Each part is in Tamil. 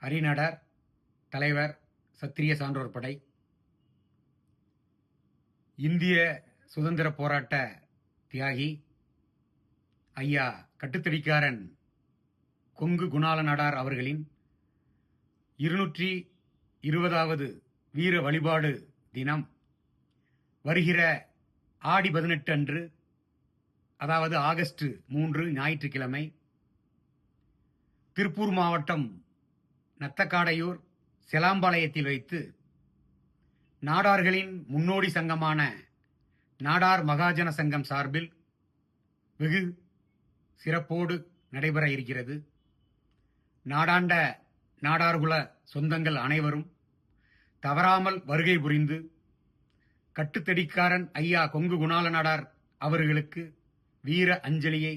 அரிநடர் தலைவர் சத்திரிய சான்றோர் படை, இந்திய சுதந்திர போராட்ட தியாகி ஐயா கட்டுத்தடிக்காரன் கொங்கு குணால நாடார் அவர்களின் 220வது வீர வழிபாடு தினம் வருகிற ஆடி 18 அன்று, அதாவது ஆகஸ்ட் 3 ஞாயிற்றுக்கிழமை, திருப்பூர் மாவட்டம் நத்தக்காடையூர் செலாம்பாளையத்தில் வைத்து நாடார்களின் முன்னோடி சங்கமான நாடார் மகாஜன சங்கம் சார்பில் வெகு சிறப்போடு நடைபெற இருக்கிறது. நாடாண்ட நாடார்குல சொந்தங்கள் அனைவரும் தவறாமல் வருகை புரிந்து கட்டுத்தடிக்காரன் ஐயா கொங்கு குணால நாடார் அவர்களுக்கு வீர அஞ்சலியை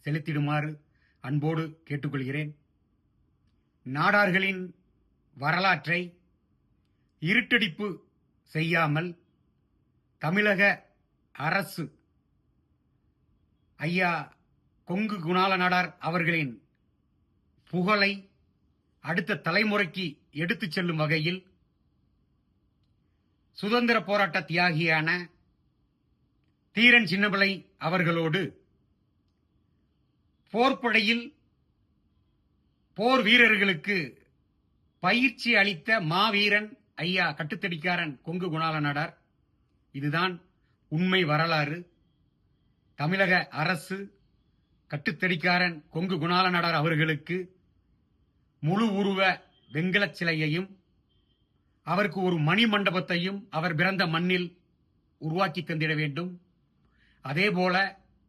செலுத்திடுமாறு அன்போடு கேட்டுக்கொள்கிறேன். நாடார்களின் வரலாற்றை இருட்டடிப்பு செய்யாமல் தமிழக அரசு ஐயா கொங்கு குணால நாடார் அவர்களின் புகழை அடுத்த தலைமுறைக்கு எடுத்துச் செல்லும் வகையில் சுதந்திர போராட்ட தியாகியான தீரன் சின்னபிள்ளை அவர்களோடு போர்ப்படையில் போர் வீரர்களுக்கு பயிற்சி அளித்த மாவீரன் ஐயா கட்டுத்தடிக்காரன் கொங்கு குணால நாடார். இதுதான் உண்மை வரலாறு. தமிழக அரசு கட்டுத்தடிக்காரன் கொங்கு குணால நாடார் அவர்களுக்கு முழு உருவ வெங்கலச் சிலையையும் அவருக்கு ஒரு மணி மண்டபத்தையும் அவர் பிறந்த மண்ணில் உருவாக்கி தந்திட வேண்டும். அதேபோல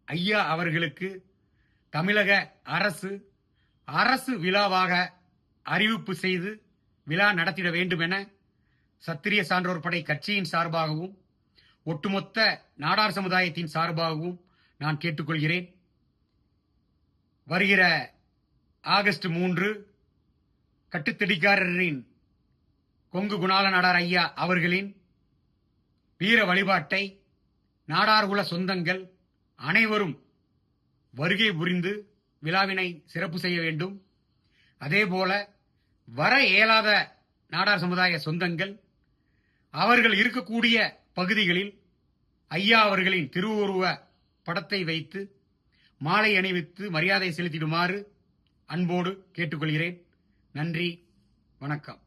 ஐயா அவர்களுக்கு தமிழக அரசு விழாவாக அறிவிப்பு செய்து விழா நடத்திட வேண்டும் என சத்திரிய சான்றோர் படை கட்சியின் சார்பாகவும் ஒட்டுமொத்த நாடார் சமுதாயத்தின் சார்பாகவும் நான் கேட்டுக்கொள்கிறேன். வருகிற ஆகஸ்ட் 3 கட்டுத்தடிக்காரரின் கொங்கு குணால நாடார் ஐயா அவர்களின் வீர வழிபாட்டை நாடார்குல சொந்தங்கள் அனைவரும் வருகை புரிந்து விழாவினை சிறப்பு செய்ய வேண்டும். அதேபோல வர இயலாத நாடார் சமுதாய சொந்தங்கள் அவர்கள் இருக்கக்கூடிய பகுதிகளில் ஐயா அவர்களின் திருவுருவ படத்தை வைத்து மாலை அணிவித்து மரியாதை செலுத்திடுமாறு அன்போடு கேட்டுக்கொள்கிறேன். நன்றி, வணக்கம்.